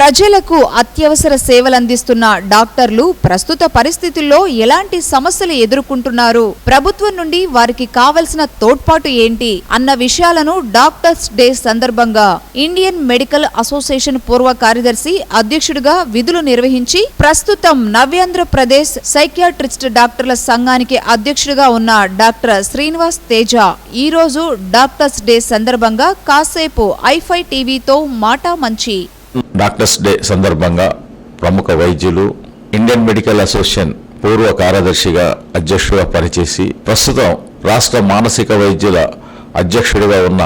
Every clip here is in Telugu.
ప్రజలకు అత్యవసర సేవలందిస్తున్న డాక్టర్లు ప్రస్తుత పరిస్థితుల్లో ఎలాంటి సమస్యలు ఎదుర్కొంటున్నారు, ప్రభుత్వం నుండి వారికి కావలసిన తోడ్పాటు ఏంటి అన్న విషయాలను డాక్టర్స్ డే సందర్భంగా ఇండియన్ మెడికల్ అసోసియేషన్ పూర్వ కార్యదర్శి అధ్యక్షుడిగా విధులు నిర్వహించి ప్రస్తుతం నవ్యాంధ్రప్రదేశ్ సైకియాట్రిస్ట్ డాక్టర్ల సంఘానికి అధ్యక్షుడిగా ఉన్న డాక్టర్ శ్రీనివాస్ తేజ ఈ రోజు డాక్టర్స్ డే సందర్భంగా కాసేపు ఐ5 టీవీతో మాటా మంచి. డాక్టర్స్ డే సందర్భంగా ప్రముఖ వైద్యులు, ఇండియన్ మెడికల్ అసోసియేషన్ పూర్వ కార్యదర్శిగా అధ్యక్షుడిగా పనిచేసి ప్రస్తుతం రాష్ట్ర మానసిక వైద్యుల అధ్యక్షుడిగా ఉన్న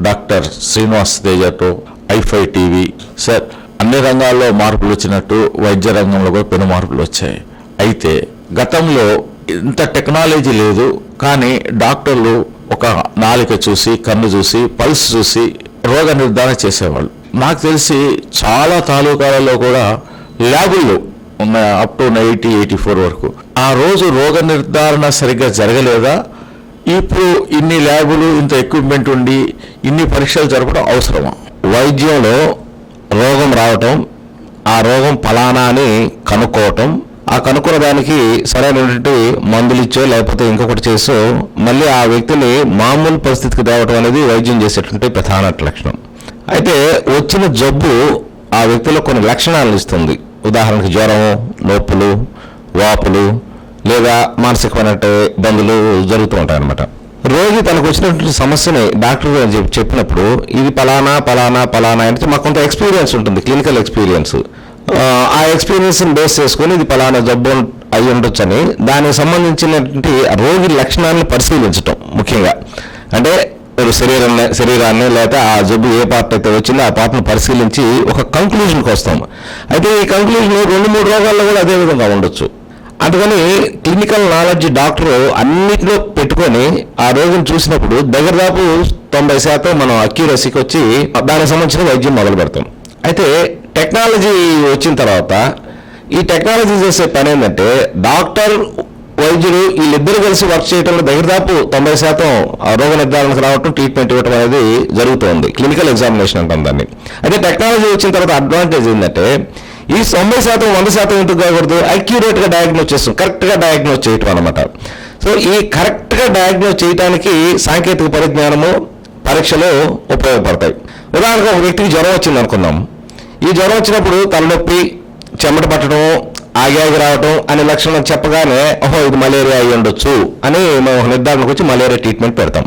డాక్టర్ శ్రీనివాస్ తేజతో ఐ5 టీవీ. సార్, అన్ని రంగాల్లో మార్పులు వచ్చినట్టు వైద్య రంగంలో కూడా పెను మార్పులు వచ్చాయి. అయితే గతంలో ఇంత టెక్నాలజీ లేదు, కానీ డాక్టర్లు ఒక నాలిక చూసి, కన్ను చూసి, పల్స్ చూసి రోగ నిర్ధారణ చేసేవాళ్ళు. నాకు తెలిసి చాలా తాలూకాలలో కూడా ల్యాబుల్లో ఉన్నాయి, అప్ టు 80-84 వరకు. ఆ రోజు రోగ నిర్ధారణ సరిగ్గా జరగలేదా? ఇప్పుడు ఇన్ని ల్యాబులు, ఇంత ఎక్విప్మెంట్ ఉండి ఇన్ని పరీక్షలు జరపడం అవసరమా? వైద్యంలో రోగం రావటం, ఆ రోగం ఫలానా అని కనుక్కోవటం, ఆ కనుక్కున్న దానికి సరైనటువంటి మందులు ఇచ్చో లేకపోతే ఇంకొకటి చేసో మళ్ళీ ఆ వ్యక్తిని మామూలు పరిస్థితికి తేవటం అనేది వైద్యం చేసేటువంటి ప్రధాన లక్షణం. అయితే వచ్చిన జబ్బు ఆ వ్యక్తిలో కొన్ని లక్షణాలను ఇస్తుంది. ఉదాహరణకు జ్వరం, నొప్పులు, వాపులు లేదా మానసికమైన ఇబ్బందులు జరుగుతూ ఉంటాయి అన్నమాట. రోగి తనకు వచ్చినటువంటి సమస్యని డాక్టర్ చెప్పినప్పుడు ఇది పలానా పలానా పలానా అంటే మాకు కొంత ఎక్స్పీరియన్స్ ఉంటుంది, క్లినికల్ ఎక్స్పీరియన్స్. ఆ ఎక్స్పీరియన్స్ని బేస్ చేసుకొని ఇది పలానా జబ్బు అయి ఉండొచ్చు అని దానికి సంబంధించినటువంటి రోగి లక్షణాలను పరిశీలించటం ముఖ్యంగా. అంటే శరీరాన్ని లేకపోతే ఆ జబ్బు ఏ పార్ట్ అయితే వచ్చిందో ఆ పార్ట్ను పరిశీలించి ఒక కంక్లూజన్కి వస్తాము. అయితే ఈ కంక్లూజన్ 2-3 రోగాల్లో కూడా అదే విధంగా ఉండొచ్చు. అందుకని క్లినికల్ నాలెడ్జ్ డాక్టర్ అన్నింటిలో పెట్టుకొని ఆ రోగిని చూసినప్పుడు దగ్గరదాపు 90% మనం అక్యూరసీకి వచ్చి దానికి సంబంధించిన వైద్యం మొదలు పెడతాం. అయితే టెక్నాలజీ వచ్చిన తర్వాత ఈ టెక్నాలజీ చేసే పని ఏంటంటే డాక్టర్, వైద్యులు వీళ్ళిద్దరు కలిసి వర్క్ చేయడంలో దగ్గరదాపు 90% రోగ నిర్ధారణకు రావటం, ట్రీట్మెంట్ ఇవ్వడం అనేది జరుగుతుంది. క్లినికల్ ఎగ్జామినేషన్ అంటాం దాన్ని. అయితే టెక్నాలజీ వచ్చిన తర్వాత అడ్వాంటేజ్ ఏంటంటే ఈ 90%, 100% ఎందుకు కాకూడదు, అక్యూరేట్గా డయాగ్నోస్ చేస్తాం, కరెక్ట్గా డయాగ్నోస్ చేయటం అనమాట. సో ఈ కరెక్ట్గా డయాగ్నోస్ చేయడానికి సాంకేతిక పరిజ్ఞానము, పరీక్షలు ఉపయోగపడతాయి. ఉదాహరణకు ఒక వ్యక్తికి జ్వరం వచ్చింది అనుకుందాం. ఈ జ్వరం వచ్చినప్పుడు తలనొప్పి, చెమట పట్టడం, ఆగి రావటం అనే లక్షణం చెప్పగానే ఓహో ఇది మలేరియా అయి ఉండొచ్చు అని మనం ఒక నిర్ధారణకు వచ్చి మలేరియా ట్రీట్మెంట్ పెడతాం.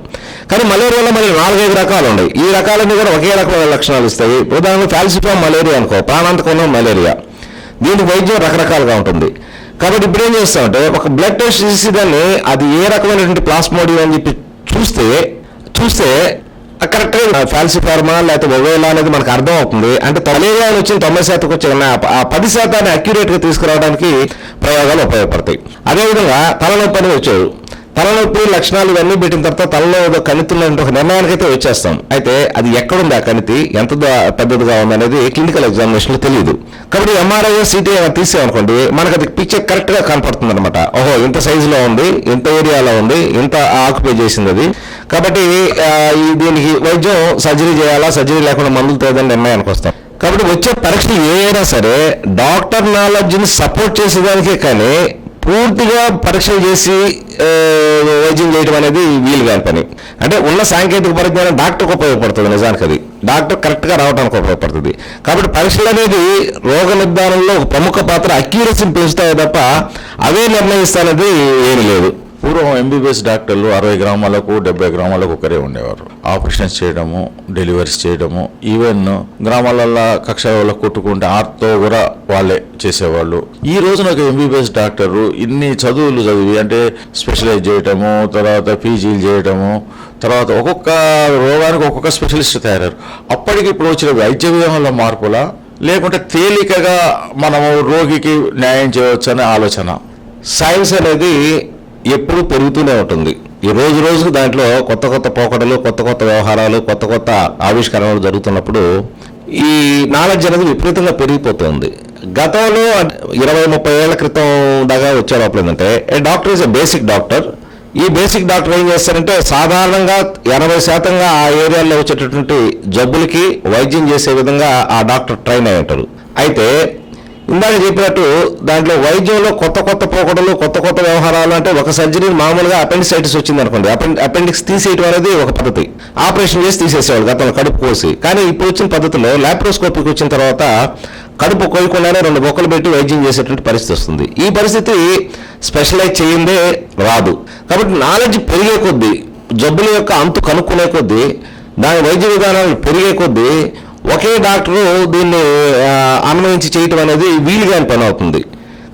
కానీ మలేరియాలో మరి 4-5 రకాలు ఉన్నాయి. ఈ రకాలన్నీ కూడా ఒకే రకమైన లక్షణాలు ఇస్తాయి. ఉదాహరణకు ఫాల్సిఫామ్ మలేరియా అనుకో, ప్రాణాంతకం మలేరియా, దీనికి వైద్యం రకరకాలుగా ఉంటుంది. కాబట్టి ఇప్పుడు ఏం చేస్తామంటే ఒక బ్లడ్ టెస్ట్ చేసి దాన్ని అది ఏ రకమైనటువంటి ప్లాస్మోడియం అని చెప్పి చూస్తే కరెక్ట్గా ఫాల్సిఫార్మా లేకపోతే ఒవేలా అనేది మనకు అర్థం అవుతుంది. అంటే మలేరియా వచ్చిన 90% వచ్చిన ఆ 10% అక్యురేట్గా తీసుకురావడానికి ప్రయోగాలు ఉపయోగపడతాయి. అదేవిధంగా తలనొప్పి అని వచ్చారు. తలనొప్పి లక్షణాలు ఇవన్నీ పెట్టిన తర్వాత తలలో కణితున్నటువంటి ఒక నిర్ణయానికి అయితే వచ్చేస్తాం. అయితే అది ఎక్కడుంది, ఆ కణితి ఎంత పెద్దదిగా ఉందనేది క్లినికల్ ఎగ్జామినేషన్లో తెలియదు. కాబట్టి ఎంఆర్ఐ, సిటీ తీసామనుకోండి, మనకు అది పిక్చర్ కరెక్ట్గా కనపడుతుంది అనమాట. ఓహో ఇంత సైజులో ఉంది, ఇంత ఏరియాలో ఉంది, ఇంత ఆక్యుపై చేసింది అది. కాబట్టి దీనికి వైద్యం సర్జరీ చేయాలా, సర్జరీ లేకుండా మందులు తేదని నిర్ణయానికి వస్తాం. కాబట్టి వచ్చే పరీక్షలు ఏవైనా సరే డాక్టర్ నాలెడ్జ్ని సపోర్ట్ చేసేదానికే కానీ పూర్తిగా పరీక్షలు చేసి వైద్యం చేయడం అనేది వీలు కాని పని. అంటే ఉన్న సాంకేతిక పరిజ్ఞానం డాక్టర్కి ఉపయోగపడుతుంది, నిజానికి అది డాక్టర్ కరెక్ట్గా రావడానికి ఉపయోగపడుతుంది. కాబట్టి పరీక్షలు అనేది రోగ నిర్ధారణలో ఒక ప్రముఖ పాత్ర, అక్యూరసీని పెంచుతాయి తప్ప అవే నిర్ణయిస్తానది ఏమీ లేదు. పూర్వం ఎంబీబీఎస్ డాక్టర్లు 60 గ్రామాలకు 70 గ్రామాలకు ఒకరే ఉండేవారు. ఆపరేషన్స్ చేయడము, డెలివరీస్ చేయడము, ఈవెన్ గ్రామాలలో కక్షలలో కొట్టుకుంటే ఆర్తో కూడా వాళ్ళే చేసేవాళ్ళు. ఈ రోజున ఒక ఎంబీబీఎస్ డాక్టరు ఇన్ని చదువులు చదివి అంటే స్పెషలైజ్ చేయటము, తర్వాత పీజీలు చేయటము, తర్వాత ఒక్కొక్క రోగానికి ఒక్కొక్క స్పెషలిస్ట్ తయారయ్యారు. అప్పటికి ఇప్పుడు వచ్చిన వైద్య విధానంలో మార్పులా, లేకుంటే తేలికగా మనము రోగికి న్యాయం చేయవచ్చు అనే ఆలోచన? సైన్స్ అనేది ఎప్పుడు పెరుగుతూనే ఉంటుంది. ఈ రోజుకు దాంట్లో కొత్త కొత్త పోకడలు, కొత్త కొత్త వ్యవహారాలు, కొత్త కొత్త ఆవిష్కరణలు జరుగుతున్నప్పుడు ఈ నాలెడ్జ్ అనేది విపరీతంగా పెరిగిపోతుంది. గతంలో 20-30 ఏళ్ల క్రితం దాకా వచ్చే లోపల ఏంటంటే doctor is a basic doctor, ఈ బేసిక్ డాక్టర్ ఏం చేస్తారంటే సాధారణంగా 80% ఆ ఏరియాలో వచ్చేటటువంటి జబ్బులకి వైద్యం చేసే విధంగా ఆ డాక్టర్ ట్రైన్ అయి ఉంటారు. అయితే ఇందాక చెప్పినట్టు దాంట్లో వైద్యంలో కొత్త పోకడలు, కొత్త వ్యవహారాలు అంటే ఒక సర్జరీ మామూలుగా అపెండిసైటిస్ వచ్చింది అనుకోండి, అపెండిక్స్ తీసేయడం అనేది ఒక పద్ధతి. ఆపరేషన్ చేసి తీసేసేవాళ్ళు గతంలో కడుపు కోసి. కానీ ఇప్పుడు వచ్చిన పద్ధతిలో లాప్రోస్కోపిక్ వచ్చిన తర్వాత కడుపు కోయకుండానే 2 బొక్కలు పెట్టి వైద్యం చేసేటువంటి పరిస్థితి వస్తుంది. ఈ పరిస్థితి స్పెషలైజ్ చేయిందే రాదు. కాబట్టి నాలెడ్జ్ పెరిగే కొద్దీ, జబ్బుల యొక్క అంతు కనుక్కునే కొద్దీ, దాని వైద్య విధానాలు పెరిగే కొద్దీ ఒకే డాక్టరు దీన్ని అన్వయించి చేయటం అనేది వీలుగాని పని అవుతుంది.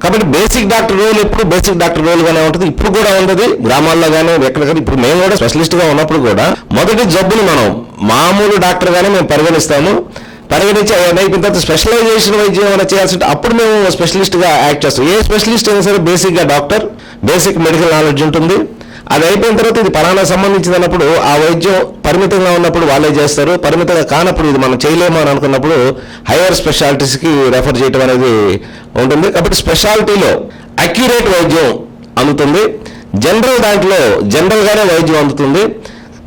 కాబట్టి బేసిక్ డాక్టర్ రోల్ ఎప్పుడు బేసిక్ డాక్టర్ రోల్గానే ఉంటుంది. ఇప్పుడు కూడా ఉండదు గ్రామాల్లో కానీ ఎక్కడికైనా. ఇప్పుడు మేము కూడా స్పెషలిస్ట్గా ఉన్నప్పుడు కూడా మొదటి జబ్బుని మనం మామూలు డాక్టర్గానే మేము పరిగణిస్తాము. పరిగణించి అయిపోయిన తర్వాత స్పెషలైజేషన్ వైద్యం ఏమైనా చేయాల్సి అప్పుడు మేము స్పెషలిస్ట్గా యాక్ట్ చేస్తాం. ఏ స్పెషలిస్ట్ అయినా సరే బేసిక్గా డాక్టర్, బేసిక్ మెడికల్ నాలెడ్జ్ ఉంటుంది. అది అయిపోయిన తర్వాత ఇది పలానా సంబంధించింది అన్నప్పుడు ఆ వైద్యం పరిమితంగా ఉన్నప్పుడు వాళ్ళే చేస్తారు. పరిమితంగా కానప్పుడు ఇది మనం చేయలేము అని అనుకున్నప్పుడు హైయర్ స్పెషాలిటీస్కి రెఫర్ చేయడం అనేది ఉంటుంది. కాబట్టి స్పెషాలిటీలో అక్యురేట్ వైద్యం అందుతుంది. జనరల్ దాంట్లో జనరల్గానే వైద్యం అందుతుంది.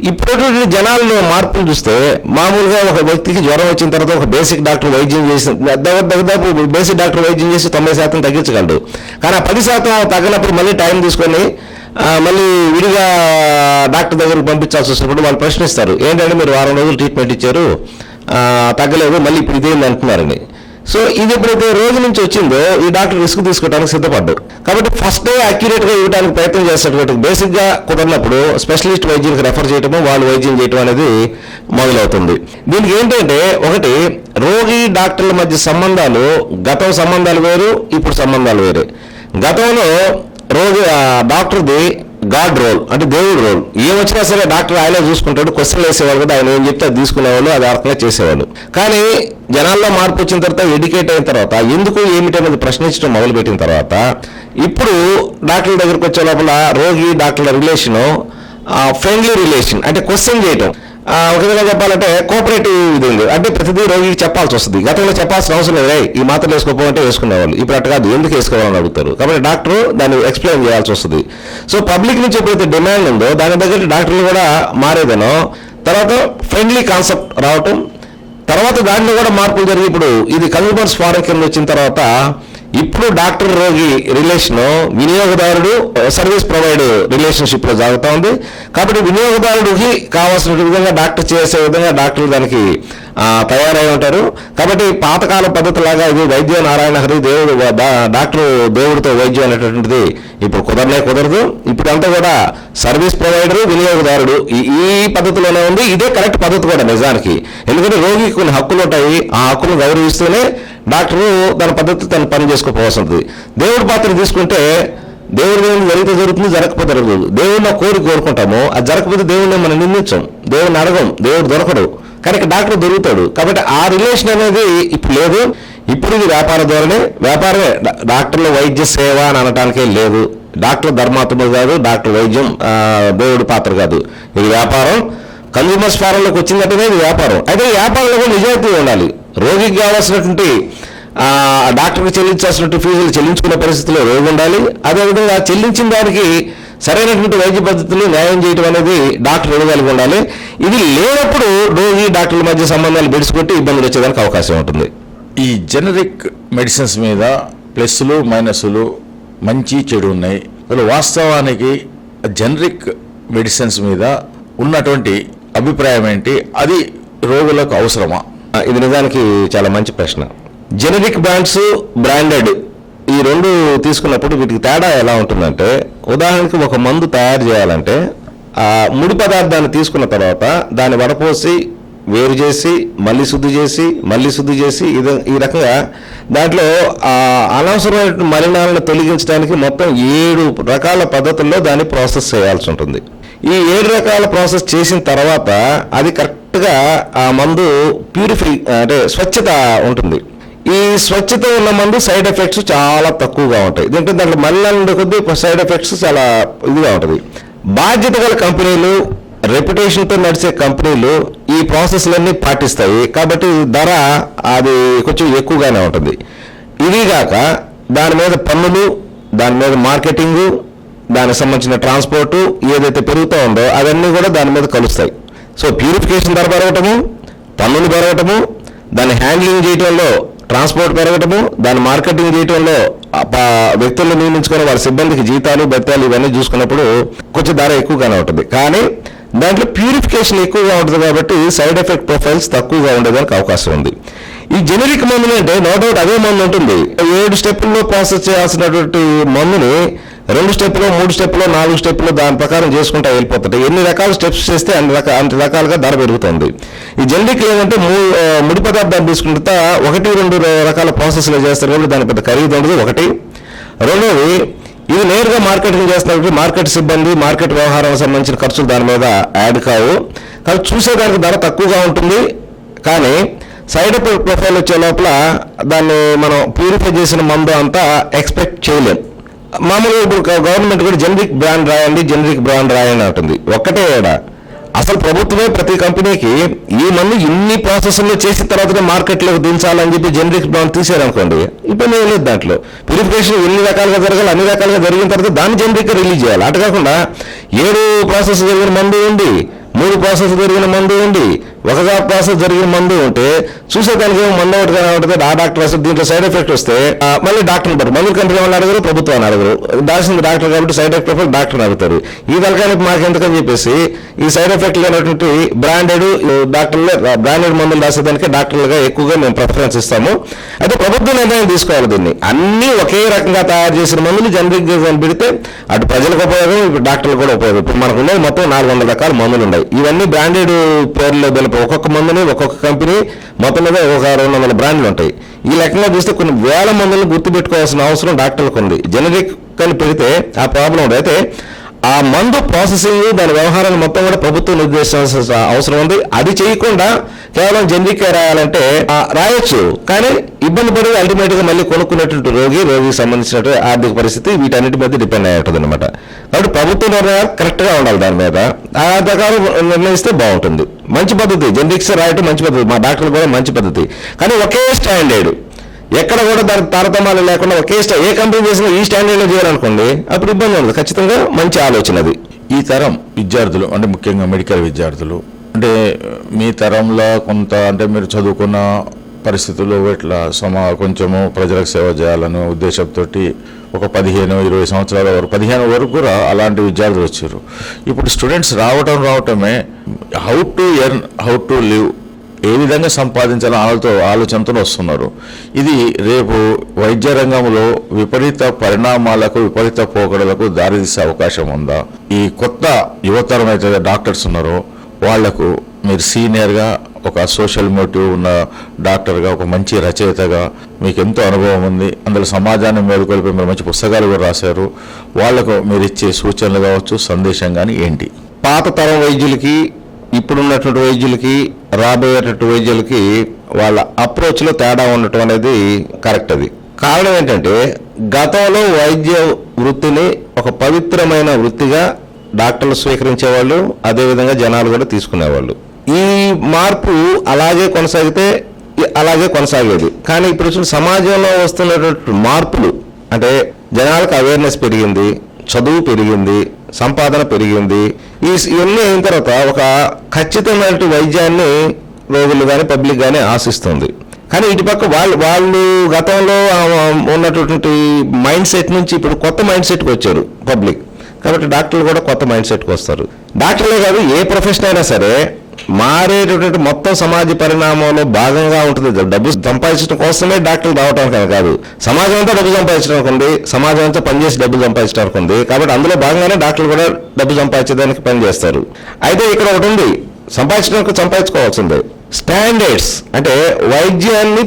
ఇప్పుడు జనాల్లో మార్పులు చూస్తే మామూలుగా ఒక వ్యక్తికి జ్వరం వచ్చిన తర్వాత ఒక బేసిక్ డాక్టర్ వైద్యం చేసి దాదాపు బేసిక్ డాక్టర్ వైద్యం చేసి 90% తగ్గించగలడు. కానీ ఆ 10% తగ్గినప్పుడు మళ్ళీ టైం తీసుకొని మళ్ళీ విడిగా డాక్టర్ దగ్గరికి పంపించాల్సి వచ్చినప్పుడు వాళ్ళు ప్రశ్నిస్తారు, ఏంటంటే మీరు 4 రోజులు ట్రీట్మెంట్ ఇచ్చారు, తగ్గలేదు, మళ్ళీ ఇప్పుడు ఇదేంది అంటున్నారని. సో ఇది ఎప్పుడైతే రోజు నుంచి వచ్చిందో ఈ డాక్టర్ రిస్క్ తీసుకోవడానికి సిద్ధపడ్డాడు. కాబట్టి ఫస్ట్ అక్యురేట్గా ఇవ్వడానికి ప్రయత్నం చేసేటువంటి బేసిక్గా కుదరినప్పుడు స్పెషలిస్ట్ వైద్యులకు రెఫర్ చేయటము, వాళ్ళు వైద్యం చేయటం అనేది మొదలవుతుంది. దీనికి ఏంటంటే ఒకటి, రోగి డాక్టర్ల మధ్య సంబంధాలు, గతం సంబంధాలు వేరు, ఇప్పుడు సంబంధాలు వేరే. గతంలో డాక్టర్ది గాడ్ రోల్, అంటే దేవుడి రోల్. ఏమొచ్చినా సరే డాక్టర్ ఆయనే చూసుకుంటాడు. క్వశ్చన్లు వేసేవాళ్ళు కదా, ఆయన ఏం చెప్తే అది తీసుకునేవాళ్ళు, అది అర్థంగా చేసేవాళ్ళు. కానీ జనాల్లో మార్పు వచ్చిన తర్వాత, ఎడ్యుకేట్ అయిన తర్వాత, ఎందుకు ఏమిటనేది ప్రశ్నించడం మొదలుపెట్టిన తర్వాత ఇప్పుడు డాక్టర్ల దగ్గరికి వచ్చే లోపల రోగి డాక్టర్ల రిలేషను ఫ్రెండ్లీ రిలేషన్, అంటే క్వశ్చన్ చేయటం. ఒక విధంగా చెప్పాలంటే కోఆపరేటివ్ ఇది ఉంది. అంటే ప్రతిదీ రోగికి చెప్పాల్సి వస్తుంది. గతంలో చెప్పాల్సిన అవసరం లేదు, ఈ మాత్రలు వేసుకోకపోతే వేసుకునేవాళ్ళు. ఇప్పుడు అట్లా కాదు, ఎందుకు వేసుకోవాలని అడుగుతారు. కాబట్టి డాక్టర్ దాన్ని ఎక్స్ప్లెయిన్ చేయాల్సి వస్తుంది. సో పబ్లిక్ నుంచి ఎప్పుడైతే డిమాండ్ ఉందో దాని దగ్గర డాక్టర్లు కూడా మారేదనో, తర్వాత ఫ్రెండ్లీ కాన్సెప్ట్ రావటం, తర్వాత దాంట్లో కూడా మార్పులు జరిగి ఇప్పుడు ఇది కన్జ్యూమర్స్ ఫోరం కింద వచ్చిన తర్వాత ఇప్పుడు డాక్టర్ రోగి రిలేషన్ వినియోగదారుడు సర్వీస్ ప్రొవైడర్ రిలేషన్షిప్ లో జరుగుతూ ఉంది. కాబట్టి వినియోగదారుడికి కావాల్సిన విధంగా డాక్టర్ చేసే విధంగా డాక్టర్లు దానికి తయారై ఉంటారు. కాబట్టి పాతకాల పద్ధతిలాగా ఇది వైద్య నారాయణ హరి దేవుడు డాక్టర్ దేవుడితో వైద్యం అనేటటువంటిది ఇప్పుడు కుదరదు. ఇప్పుడంతా కూడా సర్వీస్ ప్రొవైడరు, వినియోగదారుడు ఈ పద్ధతిలోనే ఉంది. ఇదే కరెక్ట్ పద్ధతి కూడా నిజానికి. ఎందుకంటే రోగికి కొన్ని హక్కులు ఉంటాయి, ఆ హక్కులను గౌరవిస్తూనే డాక్టరు తన పద్ధతి తను పని చేసుకోపోవాల్సి ఉంటుంది. దేవుడి పాత్ర తీసుకుంటే దేవుడి జరిగితే జరుగుతుంది, జరగకపోతే జరగదు. దేవుడిని కోరుకుంటాము, అది జరగకపోతే దేవుడిని మనం నిందించాం, దేవుడిని అడగం, దేవుడు దొరకడు. కానీ డాక్టర్ దొరుకుతాడు. కాబట్టి ఆ రిలేషన్ అనేది ఇప్పుడు లేదు. ఇప్పుడు ఇది వ్యాపార ధోరణి, వ్యాపారమే. డాక్టర్ల వైద్య సేవ అని అనటానికే లేదు. డాక్టర్ ధర్మాత్ముడు కాదు, డాక్టర్ వైద్యం దేవుడి పాత్ర కాదు. ఇది వ్యాపారం. కన్జ్యూమర్స్ ఫారంలోకి వచ్చిందంటేనే ఇది వ్యాపారం. అయితే వ్యాపారంలో కూడా నిజాయితీ ఉండాలి. రోగికి కావాల్సినటువంటి డాక్టర్కి చెల్లించాల్సినటువంటి ఫీజులు చెల్లించుకునే పరిస్థితిలో రోగి ఉండాలి. అదేవిధంగా చెల్లించిన దానికి సరైనటువంటి వైద్య పద్ధతులు న్యాయం చేయడం అనేది డాక్టర్ ఇవ్వగలిగి ఉండాలి. ఇది లేనప్పుడు రోగి డాక్టర్ల మధ్య సంబంధాలు బెడిసిపెట్టి ఇబ్బందులు వచ్చేదానికి అవకాశం ఉంటుంది. ఈ జనరిక్ మెడిసిన్స్ మీద ప్లస్లు మైనస్లు మంచి చెడు ఉన్నాయి. వాస్తవానికి జనరిక్ మెడిసిన్స్ మీద ఉన్నటువంటి అభిప్రాయం ఏంటి? అది రోగులకు అవసరమా? ఇది నిజానికి చాలా మంచి ప్రశ్న. జెనరిక్ బ్రాండ్స్, బ్రాండెడ్ ఈ రెండు తీసుకున్నప్పుడు వీటికి తేడా ఎలా ఉంటుందంటే, ఉదాహరణకి ఒక మందు తయారు చేయాలంటే ఆ ముడి పదార్థాన్ని తీసుకున్న తర్వాత దాన్ని వడపోసి వేరు చేసి మళ్ళీ శుద్ధి చేసి ఈ రకంగా దాంట్లో అనవసరమైన మలినాలను తొలగించడానికి మొత్తం 7 రకాల పద్ధతుల్లో దాన్ని ప్రాసెస్ చేయాల్సి ఉంటుంది. ఈ 7 రకాల ప్రాసెస్ చేసిన తర్వాత అది కరెక్ట్గా ఆ మందు ప్యూరిఫై అంటే స్వచ్ఛత ఉంటుంది. ఈ స్వచ్ఛత ఉన్న మందు సైడ్ ఎఫెక్ట్స్ చాలా తక్కువగా ఉంటాయి. దీంట్లో దాంట్లో మలినాలు కొద్దీ సైడ్ ఎఫెక్ట్స్ చాలా ఇదిగా ఉంటుంది. బాధ్యత గల కంపెనీలు, రెప్యుటేషన్తో నడిచే కంపెనీలు ఈ ప్రాసెస్లన్నీ పాటిస్తాయి. కాబట్టి ధర అది కొంచెం ఎక్కువగానే ఉంటుంది. ఇదిగాక దాని మీద పన్నులు, దాని మీద మార్కెటింగు, దానికి సంబంధించిన ట్రాన్స్పోర్టు ఏదైతే పెరుగుతూ ఉందో అవన్నీ కూడా దాని మీద కలుస్తాయి. సో ప్యూరిఫికేషన్ ధర పెరగటము, పన్నులు పెరగటము, దాన్ని హ్యాండ్లింగ్ చేయడంలో ట్రాన్స్పోర్ట్ పెరగటము, దాన్ని మార్కెటింగ్ చేయడంలో వ్యక్తులను నియమించుకుని వారి సిబ్బందికి జీతాలు బత్తాలు ఇవన్నీ చూసుకున్నప్పుడు కొంచెం ధర ఎక్కువగానే ఉంటుంది. కానీ దాంట్లో ప్యూరిఫికేషన్ ఎక్కువగా ఉంటుంది కాబట్టి సైడ్ ఎఫెక్ట్ ప్రొఫైల్స్ తక్కువగా ఉండేదానికి అవకాశం ఉంది. ఈ జెనరిక్ మందులు అంటే నో డౌట్ అదే మందు ఉంటుంది. 7 స్టెప్పుల్లో ప్రాసెస్ చేయాల్సినటువంటి మందుని 2 స్టెప్పులు, 3 స్టెప్పులు, 4 స్టెప్పులు దాని ప్రకారం చేసుకుంటా వెళ్ళిపోతుంటాయి. ఎన్ని రకాల స్టెప్స్ చేస్తే అన్ని రకాలుగా ధర పెరుగుతుంది. ఈ జెనరిక్ ఏమంటే ముడి పదార్థాలు తీసుకుంటా 1-2 రకాల ప్రాసెస్లు చేస్తారు కాబట్టి దాని పెద్ద ఖరీదు ఉండదు. ఒకటి. రెండోది, ఇది నేరుగా మార్కెటింగ్ చేస్తున్నప్పుడు మార్కెట్ సిబ్బంది, మార్కెట్ వ్యవహారాలకు సంబంధించిన ఖర్చులు దాని మీద యాడ్ కావు. కానీ చూసేదానికి ధర తక్కువగా ఉంటుంది. కానీ సైడ్ ఎఫెక్ట్ ప్రొఫైల్ వచ్చే లోపల దాన్ని మనం ప్యూరిఫై చేసిన మందు అంతా ఎక్స్పెక్ట్ చేయలేం. మామూలుగా ఇప్పుడు గవర్నమెంట్ కూడా జెనరిక్ బ్రాండ్ రాయండి అంటుంది. ఒక్కటే అసలు ప్రభుత్వమే ప్రతి కంపెనీకి ఈ మందు ఇన్ని ప్రాసెస్లో చేసిన తర్వాతనే మార్కెట్లోకి దించాలని చెప్పి జెనరిక్ బ్రాండ్ తీసారనుకోండి, ఇబ్బంది ఏం లేదు. దాంట్లో ప్యూరిఫికేషన్ ఎన్ని రకాలుగా జరగాలి, అన్ని రకాలుగా జరిగిన తర్వాత దాన్ని జెనరిక్ రిలీజ్ చేయాలి. అటు కాకుండా 7 ప్రాసెస్ జరిగిన మందు ఉంది, 3 ప్రాసెస్ జరిగిన మందు ఉంది, 1 ప్రాసెస్ జరిగిన మందు ఉంటే చూసేదానికి ఏమో మందు ఒకటి ఉంటుంది. ఆ డాక్టర్ అసలు దీంట్లో సైడ్ ఎఫెక్ట్ వస్తే మళ్ళీ డాక్టర్ని పడరు. మందు కంపెనీ వాళ్ళు అడగరు, ప్రభుత్వాన్ని అడగరు. దాల్సింది డాక్టర్ కాబట్టి సైడ్ ఎఫెక్ట్ డాక్టర్ని అడుగుతారు. ఈ దళకానికి మాకెందుకని చెప్పేసి ఈ సైడ్ ఎఫెక్ట్ లేనటువంటి బ్రాండెడ్ మందులు రాసేదానికి డాక్టర్లుగా ఎక్కువగా మేము ప్రిఫరెన్స్ ఇస్తాము. అయితే ప్రభుత్వం నిర్ణయం తీసుకోవాలి. దీన్ని అన్ని ఒకే రకంగా తయారు చేసిన మందులు జనరిక్ పెడితే అటు ప్రజలకు ఉపయోగం, ఇప్పుడు డాక్టర్లు కూడా ఉపయోగం. ఇప్పుడు మనకు ఉన్నది మొత్తం 400 రకాల మందులు ఉన్నాయి. ఇవన్నీ బ్రాండెడ్ పేర్లు ఒక్కొక్క మందుని ఒక్కొక్క కంపెనీ మొత్తం మీద 200 బ్రాండ్లు ఉంటాయి. ఈ లెక్కగా చూస్తే కొన్ని వేల మందులను గుర్తుపెట్టుకోవాల్సిన అవసరం డాక్టర్లకు ఉంది. జనరిక్ అని పెడితే ఆ ప్రాబ్లం ఉంది. అయితే ఆ మందు ప్రాసెసింగ్ దాని వ్యవహారాన్ని మొత్తం కూడా ప్రభుత్వం నిర్దేశించాల్సిన అవసరం ఉంది. అది చేయకుండా కేవలం జనరిక్ రాయాలంటే రాయొచ్చు, కానీ ఇబ్బంది పడి అల్టిమేట్ గా మళ్ళీ కొనుక్కునేటువంటి రోగికి సంబంధించినటువంటి ఆర్థిక పరిస్థితి వీటన్నిటి మీద డిపెండ్ అయి ఉంటుంది అనమాట. కాబట్టి ప్రభుత్వ నిర్ణయాలు కరెక్ట్ గా ఉండాలి. దాని మీద ఆ ప్రకారం నిర్ణయిస్తే బాగుంటుంది. మంచి పద్ధతి జనరిక్స్ రాయటం మంచి పద్ధతి, మా డాక్టర్లు కూడా మంచి పద్ధతి. కానీ ఒకే స్టాండర్డ్, ఎక్కడ కూడా దానికి తారతమ్యాలు లేకుండా ఒకే ఏ కంపెనీ చేసినా ఈ స్టాండర్డ్లో చేయాలనుకోండి, అప్పుడు ఇబ్బంది ఉండదు. ఖచ్చితంగా మంచి ఆలోచన అది. ఈ తరం విద్యార్థులు అంటే ముఖ్యంగా మెడికల్ విద్యార్థులు అంటే మీ తరంలో కొంత అంటే మీరు చదువుకున్న పరిస్థితుల్లో ఇట్లా కొంచెము ప్రజలకు సేవ చేయాలనే ఉద్దేశంతో ఒక 15-20 సంవత్సరాల వరకు 15 వరకు కూడా అలాంటి విద్యార్థులు వచ్చారు. ఇప్పుడు స్టూడెంట్స్ రావటమే how to earn, how to live, ఏ విధంగా సంపాదించాలని ఆలోచనతో వస్తున్నారు. ఇది రేపు వైద్య రంగంలో విపరీత పరిణామాలకు, విపరీత పోకడలకు దారితీసే అవకాశం ఉందా? ఈ కొత్త యువతరం అయితే డాక్టర్స్ ఉన్నారో వాళ్లకు మీరు సీనియర్గా ఒక సోషల్ మోటివ్ ఉన్న డాక్టర్గా, ఒక మంచి రచయితగా మీకు ఎంతో అనుభవం ఉంది. అందులో సమాజాన్ని మేలుకొల్పి మీరు మంచి పుస్తకాలు కూడా రాశారు. వాళ్లకు మీరు ఇచ్చే సూచనలు కావచ్చు, సందేశం కానీ ఏంటి? పాత తరం వైద్యులకి, ఇప్పుడున్నటువంటి వైద్యులకి, రాబోయేటటువంటి వైద్యులకి వాళ్ళ అప్రోచ్లో తేడా ఉండటం అనేది కరెక్ట్. అది కారణం ఏంటంటే గతంలో వైద్య వృత్తిని ఒక పవిత్రమైన వృత్తిగా డాక్టర్లు స్వీకరించేవాళ్ళు, అదేవిధంగా జనాలు కూడా తీసుకునేవాళ్ళు. ఈ మార్పు అలాగే కొనసాగితే అలాగే కొనసాగేది. కానీ ఇప్పుడు సమాజంలో వస్తున్నటువంటి మార్పులు అంటే జనాలకు అవేర్నెస్ పెరిగింది, చదువు పెరిగింది, సంపాదన పెరిగింది. ఇవన్నీ అయిన తర్వాత ఒక ఖచ్చితమైన వైద్యాన్ని రోగులు కానీ పబ్లిక్ కానీ ఆశిస్తుంది. కానీ ఇటుపక్క వాళ్ళు గతంలో ఉన్నటువంటి మైండ్ సెట్ నుంచి ఇప్పుడు కొత్త మైండ్ సెట్కి వచ్చారు పబ్లిక్. కాబట్టి డాక్టర్లు కూడా కొత్త మైండ్ సెట్కి వస్తారు. డాక్టర్లే కాదు, ఏ ప్రొఫెషన్ అయినా సరే మారేటటువంటి మొత్తం సమాజ పరిణామంలో భాగంగా ఉంటుంది. డబ్బు సంపాదించడం కోసమే డాక్టర్లు రావడానికి కాదు, సమాజం అంతా డబ్బు సంపాదించడానికి ఉంది, సమాజం అంతా పనిచేసి డబ్బు సంపాదించడానికి ఉంది. కాబట్టి అందులో భాగంగానే డాక్టర్లు కూడా డబ్బు సంపాదించడానికి పనిచేస్తారు. అయితే ఇక్కడ ఒకటి ఉంది, సంపాదించుకోవాల్సిందే స్టాండర్డ్స్. అంటే వైద్యాన్ని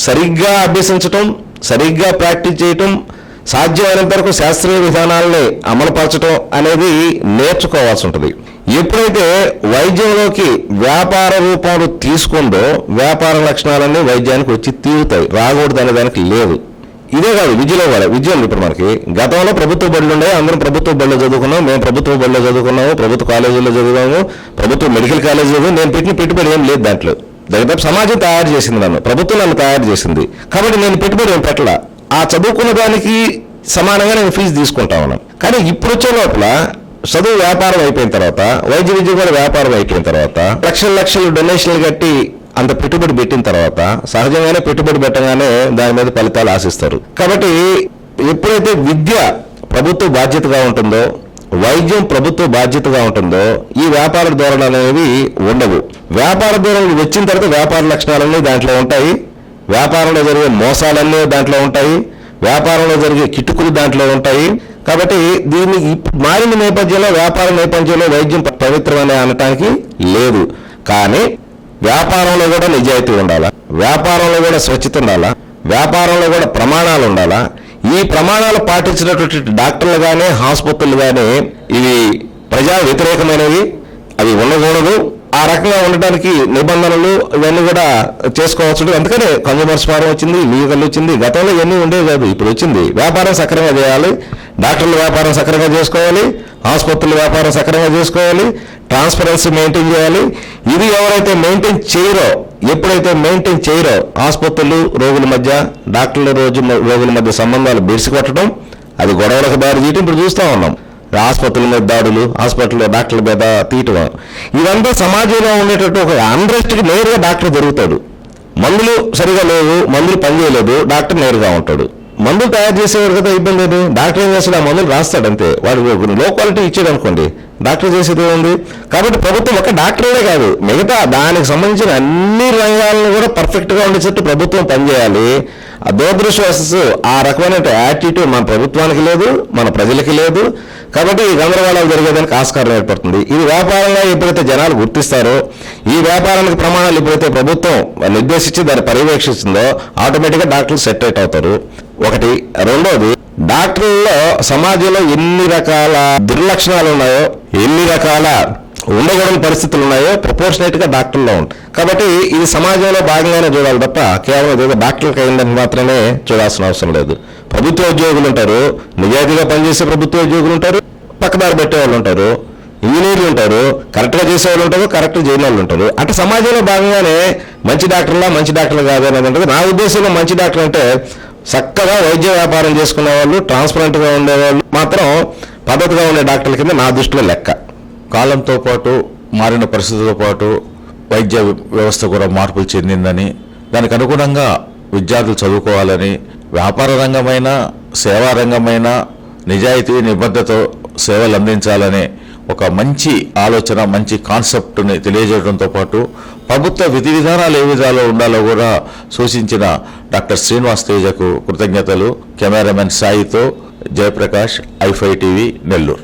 సరిగ్గా అభ్యసించటం, సరిగ్గా ప్రాక్టీస్ చేయటం, సాధ్యమైనంత వరకు శాస్త్రీయ విధానాలని అమలుపరచడం అనేది నేర్చుకోవాల్సి ఉంటుంది. ఎప్పుడైతే వైద్యంలోకి వ్యాపార రూపాలు తీసుకుందో వ్యాపార లక్షణాలన్నీ వైద్యానికి వచ్చి తీరుతాయి, రాకూడదు అనే దానికి లేదు. ఇదే కాదు విద్యలో కూడా. విద్యలో ఇప్పుడు మనకి గతంలో ప్రభుత్వ బడులు ఉన్నాయి, అందరం ప్రభుత్వ బడిలో చదువుకున్నాం, మేము ప్రభుత్వ బడిలో చదువుకున్నాము, ప్రభుత్వ కాలేజీలో చదివాము, ప్రభుత్వ మెడికల్ కాలేజ్ చదివాము. నేను పెట్టిన పెట్టుబడి ఏం లేదు దాంట్లో. దాదాపు సమాజం తయారు చేసింది నన్ను, ప్రభుత్వం నన్ను తయారు చేసింది. కాబట్టి నేను పెట్టుబడి ఏం పెట్టలా. ఆ చదువుకున్న దానికి సమానంగా నేను ఫీజు తీసుకుంటా ఉన్నాను. కానీ ఇప్పుడు వచ్చే లోపల చదువు వ్యాపారం అయిపోయిన తర్వాత, వైద్య విద్య కూడా వ్యాపారం అయిపోయిన తర్వాత, లక్షలు డొనేషన్లు కట్టి అంత పెట్టుబడి పెట్టిన తర్వాత సహజంగానే పెట్టుబడి పెట్టగానే దాని మీద ఫలితాలు ఆశిస్తారు. కాబట్టి ఎప్పుడైతే విద్య ప్రభుత్వ బాధ్యతగా ఉంటుందో, వైద్యం ప్రభుత్వ బాధ్యతగా ఉంటుందో, ఈ వ్యాపార ధోరణులు అనేవి ఉండవు. వ్యాపార ధోరణులు వచ్చిన తర్వాత వ్యాపార లక్షణాలన్నీ దాంట్లో ఉంటాయి, వ్యాపారంలో జరిగే మోసాలన్నీ దాంట్లో ఉంటాయి, వ్యాపారంలో జరిగే కిటుకులు దాంట్లో ఉంటాయి. కాబట్టి దీన్ని మారిన నేపథ్యంలో, వ్యాపార నేపథ్యంలో వైద్యం పవిత్రమని అనటానికి లేదు. కానీ వ్యాపారంలో కూడా నిజాయితీ ఉండాలా, వ్యాపారంలో కూడా స్వచ్ఛత ఉండాలా, వ్యాపారంలో కూడా ప్రమాణాలు ఉండాలా. ఈ ప్రమాణాలు పాటించినటువంటి డాక్టర్లు కానీ, ఆసుపత్రులు కానీ ఇవి ప్రజా వ్యతిరేకమైనవి, అవి ఉండకూడదు. ఆ రకంగా ఉండడానికి నిబంధనలు ఇవన్నీ కూడా చేసుకోవచ్చు. అందుకనే కన్జ్యూమర్స్ ఫారం వచ్చింది, లీగల్ వచ్చింది. గతంలో ఇవన్నీ ఉండేవి కాదు, ఇప్పుడు వచ్చింది. వ్యాపారం సక్రమంగా చేయాలి, డాక్టర్ల వ్యాపారం సక్రమంగా చేసుకోవాలి, ఆసుపత్రుల వ్యాపారం సక్రమంగా చేసుకోవాలి, ట్రాన్స్పరెన్సీ మెయింటైన్ చేయాలి. ఇది ఎవరైతే మెయింటైన్ చేయరో, ఎప్పుడైతే మెయింటైన్ చేయరో, ఆసుపత్రులు రోగుల మధ్య, డాక్టర్ల రోగుల మధ్య సంబంధాలు బెడిసికొట్టడం, అది గొడవలకు దారి తీయటం ఇప్పుడు చూస్తూ ఉన్నాం. ఆసుపత్రుల మీద దాడులు, హాస్పిటల్లో డాక్టర్ల మీద తీయటం, ఇదంతా సమాజంలో ఉండేటట్టు ఒక అన్రెస్ట్కి నేరుగా డాక్టర్ జరుగుతాడు. మందులు సరిగా లేవు, మందులు పనిచేయలేదు, డాక్టర్ నేరుగా ఉంటాడు. మందులు తయారు చేసేవాడు కదా, ఇబ్బంది లేదు. డాక్టర్ ఏం చేస్తాడు, ఆ మందులు రాస్తాడు అంతే. వాడు లో క్వాలిటీ ఇచ్చాడు అనుకోండి, డాక్టర్ చేసేది ఉంది. కాబట్టి ప్రభుత్వం ఒక డాక్టరే కాదు, మిగతా దానికి సంబంధించిన అన్ని రంగాలను కూడా పర్ఫెక్ట్గా ఉండేటట్టు ప్రభుత్వం పనిచేయాలి. ఆ దురదృష్టవశాత్తు ఆ రకమైన యాటిట్యూడ్ మన ప్రభుత్వానికి లేదు, మన ప్రజలకి లేదు. కాబట్టి ఈ గందరగోళాలు జరిగేదానికి ఆస్కారం ఏర్పడుతుంది. ఇది వ్యాపారంగా ఎప్పుడైతే జనాలు గుర్తిస్తారో, ఈ వ్యాపారానికి ప్రమాణాలు ఎప్పుడైతే ప్రభుత్వం నిర్దేశించి దాన్ని పర్యవేక్షిస్తుందో, ఆటోమేటిక్గా డాక్టర్లు సెటరేట్ అవుతారు. ఒకటి. రెండోది, డాక్టర్లలో సమాజంలో ఎన్ని రకాల దుర్లక్షణాలు ఉన్నాయో, ఎన్ని రకాల ఉండకూడని పరిస్థితులు ఉన్నాయో ప్రపోర్షనేట్ గా డాక్టర్లో ఉంటాయి. కాబట్టి ఇది సమాజంలో భాగంగానే చూడాలి తప్ప కేవలం ఏదో డాక్టర్లకు అయిందని మాత్రమే చూడాల్సిన అవసరం లేదు. ప్రభుత్వ ఉద్యోగులు ఉంటారు, నిజాయితీగా పనిచేసే ప్రభుత్వ ఉద్యోగులు ఉంటారు, పక్కదారి పెట్టే వాళ్ళు ఉంటారు, ఇంజనీర్లు ఉంటారు, కరెక్ట్గా చేసేవాళ్ళు ఉంటారు, కరెక్ట్గా చేయని వాళ్ళు ఉంటారు. అటు సమాజంలో భాగంగానే మంచి డాక్టర్లు కాదు అనేది ఉంటుంది. నా ఉద్దేశంలో మంచి డాక్టర్ అంటే చక్కగా వైద్య వ్యాపారం చేసుకునే వాళ్ళు, ట్రాన్స్పరెంట్గా ఉండేవాళ్ళు మాత్రం పద్ధతిగా ఉండే డాక్టర్ల కింద నా దృష్టిలో లెక్క. కాలంతో పాటు, మారిన పరిస్థితులతో పాటు వైద్య వ్యవస్థ కూడా మార్పులు చెందిందని, దానికి అనుగుణంగా విద్యార్థులు చదువుకోవాలని, వ్యాపార రంగమైన, సేవా రంగమైన నిజాయితీ నిబద్ధతతో సేవలు అందించాలనే ఒక మంచి ఆలోచన, మంచి కాన్సెప్ట్ని తెలియజేయడంతో పాటు ప్రభుత్వ విధి విధానాలు ఏ విధాలు ఉండాలో కూడా సూచించిన డాక్టర్ శ్రీనివాస్ తేజకు కృతజ్ఞతలు. కెమెరామెన్ సాయితో జయప్రకాష్, ఐ5 టీవీ, నెల్లూరు.